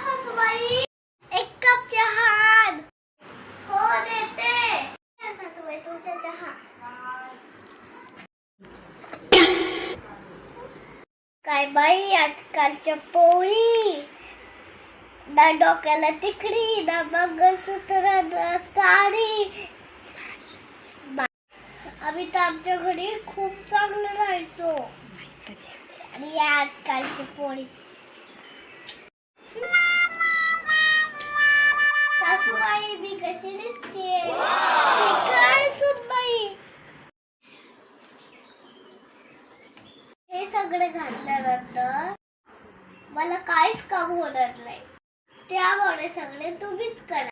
सासूबाई, एक कप चहा आण. हो देते. सासूबाई तुमचा चहा. काय बाई आजकालच्या पोरी, ना डोक्याला तिकडी, ना मंगळसूत्र, ना साडी. आम्ही तर आमच्या घरी खूप चांगलं राहायचो. आणि या आजकालची पोरी. सासूबाई मी कशी दिसते? काय सुनबाई? हे सगळं घातल्यानंतर मला काहीच काम होणार नाही. त्यामुळे सगळे तुम्हीच करा.